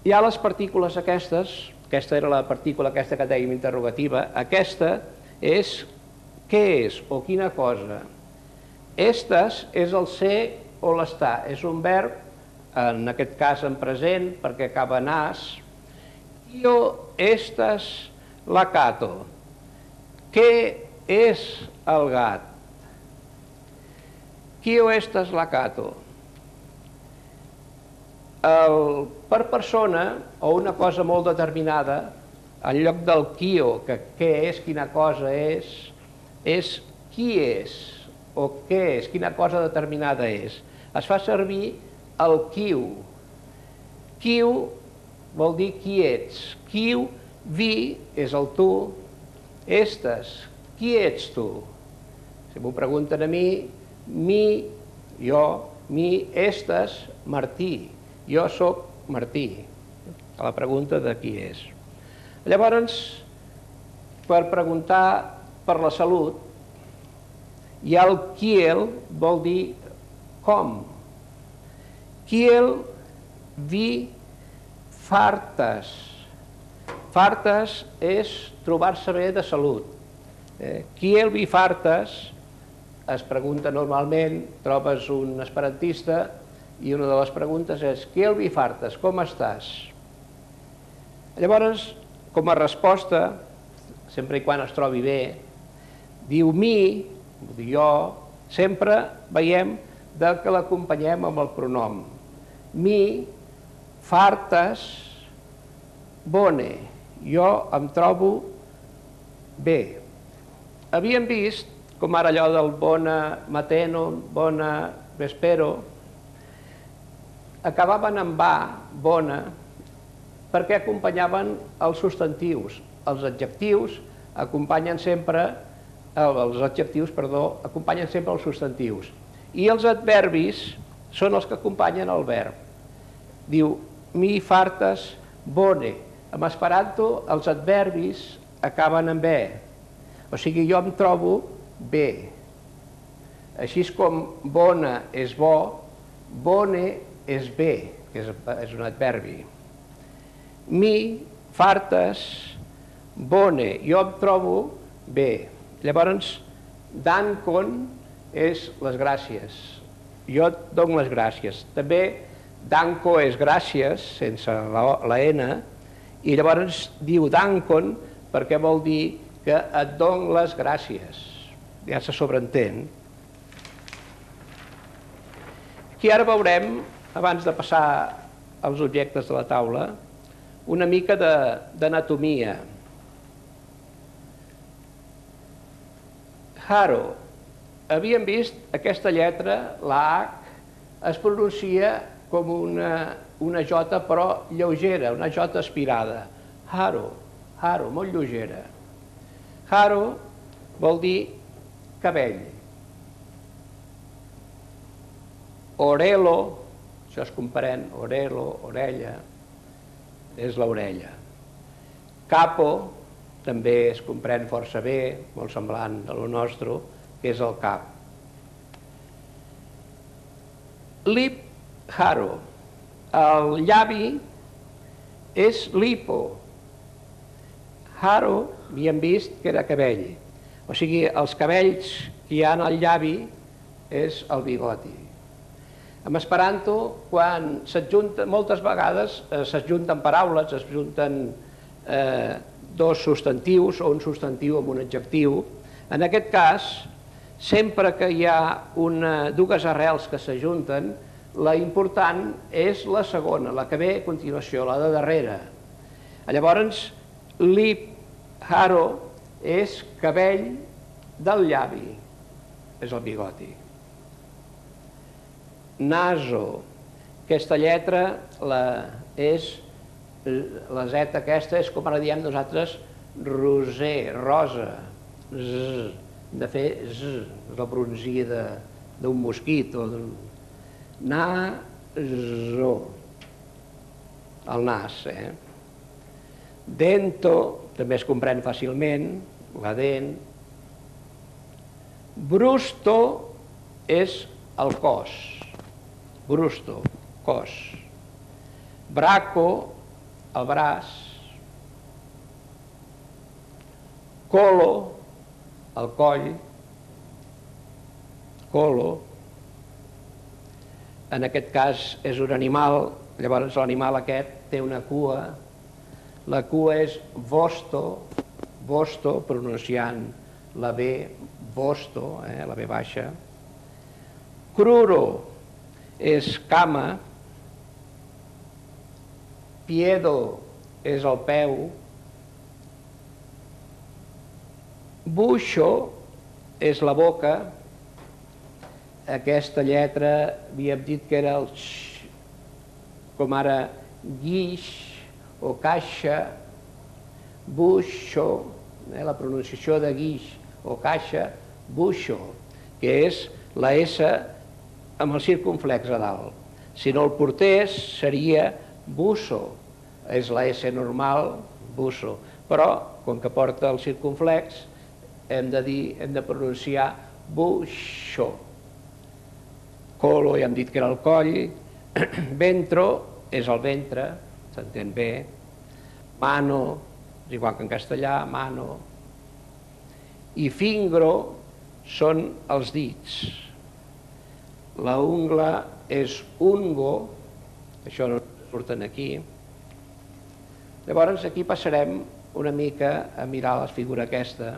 Hi ha les partícules aquestes, aquesta era la partícula aquesta que dèiem interrogativa, aquesta és què és o quina cosa. Estes és el ser o l'estar, és un verb, en aquest cas en present, perquè acaba en as. Io estes lacato. Què és el gat? Quio estes lacato. Per persona, o una cosa molt determinada, en lloc del quio, que què és, quina cosa és qui és, o què és, quina cosa determinada és. Es fa servir el quiu. Quiu vol dir qui ets. Quiu, vi, és el tu. Estes, qui ets tu? Si m'ho pregunten a mi, jo, estes, Martí. Jo sóc Martí. A la pregunta de qui és. Llavors, per preguntar per la salut, hi ha el kiel, vol dir com. Kiel vi fartes. Fartes és trobar-se bé de salut. Kiel vi fartes, es pregunta normalment, trobes un esperantista i una de les preguntes és kiel vi fartes, com estàs? Llavors, com a resposta, sempre i quan es trobi bé, diu mi, vull dir jo, sempre veiem que l'acompanyem amb el pronom. Mi, fartes, bone, jo em trobo bé. Havíem vist, com ara allò del bona mateno, bona vespero, acabaven amb va, bona, perquè acompanyaven els substantius. Els adjectius acompanyen sempre els substantius. I els adverbis són els que acompanyen el verb. Diu, mi fartes bone. En esperanto, els adverbis acaben en bé. O sigui, jo em trobo bé. Així com bona és bo, bone és bé, que és un adverbi. Mi, fartes, bone, jo em trobo bé. Llavors, dankon és les gràcies. Jo et dono les gràcies. També danko és gràcies, sense la N, i llavors diu dankon perquè vol dir que et dono les gràcies. Ja se sobreentén. Aquí ara veurem, abans de passar als objectes de la taula, una mica d'anatomia. Haro. Havíem vist aquesta lletra, la H, es pronuncia com una J però lleugera, una J aspirada. Haro, haro, molt lleugera. Haro vol dir cabell. Orelo, això es comprèn, orelo, orella, és l'orella. Capo, també es comprèn força bé, molt semblant a lo nostre, que és el cap. Lip, haro. El llavi és lipo. Haro, havíem vist que era cabell. O sigui, els cabells que hi ha al llavi és el bigoti. En esperanto, quan s'adjunten, moltes vegades s'adjunten paraules, s'adjunten dos substantius o un substantiu amb un adjectiu. En aquest cas, sempre que hi ha dues arrels que s'ajunten, la important és la segona, la que ve a continuació, la de darrere. Llavors, lip, haro, és cabell del llavi, és el bigoti. Naso, aquesta lletra és, la Z aquesta és com ara diem nosaltres roser, rosa, z, de fer z, la pronuncia d'un mosquit o d'un... Naso, el nas, Dento, també es comprèn fàcilment, la dent. Brusto és el cos. Brusto, cos. Braco el braç, colo, el coll, colo, en aquest cas és un animal, llavors l'animal aquest té una cua, la cua és vosto, vosto, pronunciant la B, vosto, la B baixa, cruro és cama, piedo és el peu, buixo és la boca, aquesta lletra havíem dit que era el x, com ara guix o caixa, buixo, la pronunciació de guix o caixa, buixo, que és la S amb el circunflex a dalt. Si no el portés seria busso, és la S normal, busso, però com que porta el circunflex hem de pronunciar buixo. Colo ja hem dit que era el coll, ventro és el ventre, s'entén bé, mano, és igual que en castellà, mano, i fingro són els dits. La ungla és ungo, això no surten aquí. Llavors aquí passarem una mica a mirar la figura aquesta.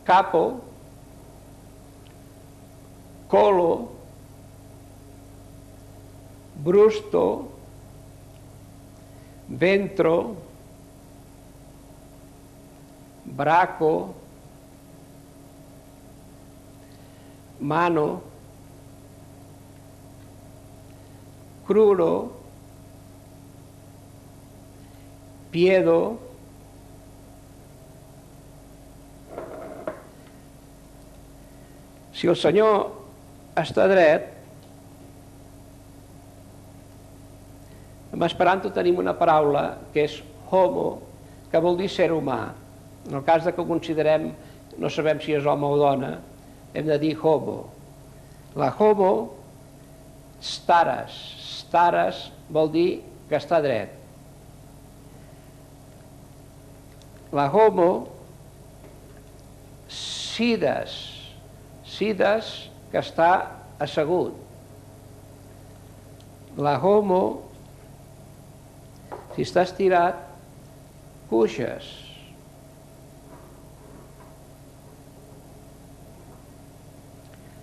Capo, colo, brusto, ventro, braco, mano, cruro, piedo, si el senyor està dret, en esperanto tenim una paraula que és homo, que vol dir ser humà. En el cas que ho considerem, no sabem si és home o dona, hem de dir homo. La homo, staras. Staras vol dir que està dret. La homo, sides. Sides, que està assegut. La homo, si està estirat, cuixes.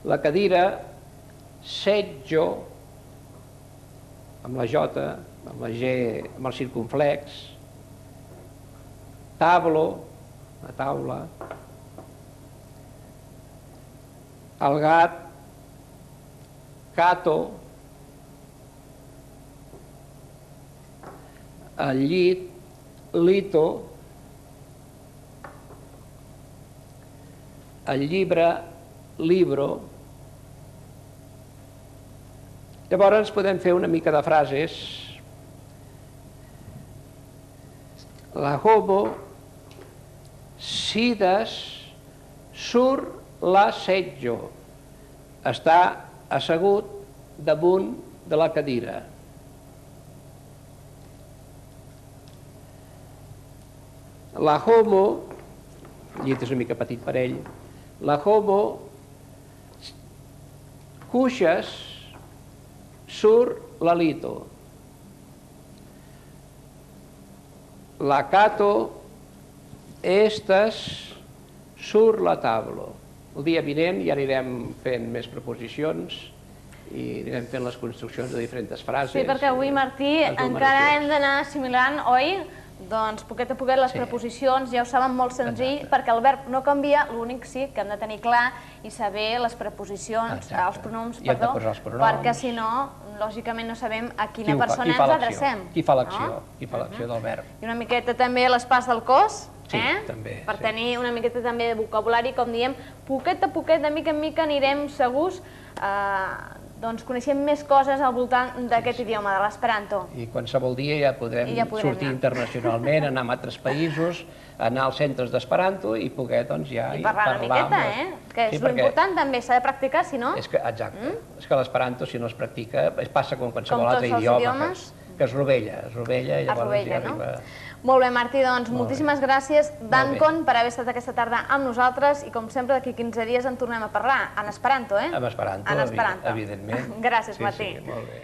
La cadira, seggio, amb la J, amb la G, amb el circunflex. Tablo, la taula. El gat, cato. El llit, lito. El llibre, libro. Llavors podem fer una mica de frases. La homo sides sur la seggio. Està assegut damunt de la cadira. La homo, el llit és una mica petit per ell, la homo cuixes sur la lito. La cato estas sur la tablo. El dia vinent ja anirem fent més preposicions i anirem fent les construccions de diferents frases. Sí, perquè avui, Martí, encara hem d'anar assimilant, oi? Doncs poquet a poquet les preposicions, ja ho saben, molt senzill, perquè el verb no canvia, l'únic sí que hem de tenir clar i saber les preposicions, els pronoms, perdó, perquè si no, lògicament no sabem a quina persona ens adrecem. Qui fa l'acció? Qui fa l'acció del verb? I una miqueta també les parts del cos, també. Per tenir una miqueta també de vocabulari, com diem, poquet a poquet, de mica en mica, anirem segurs doncs, coneixem més coses al voltant d'aquest idioma, de l'esperanto. I qualsevol dia ja podrem sortir internacionalment, anar a altres països, anar als centres d'esperanto i poder ja parlar una miqueta, que és l'important també, s'ha de practicar, si no... Exacte, és que l'esperanto, si no es practica, passa com qualsevol altre idioma, que es rovella i llavors ja arriba... Molt bé, Martí, doncs moltíssimes gràcies, Dankon, per haver estat aquesta tarda amb nosaltres i, com sempre, d'aquí 15 dies en tornem a parlar, en esperanto, eh? En esperanto, evidentment. Gràcies, Martí. Sí, molt bé.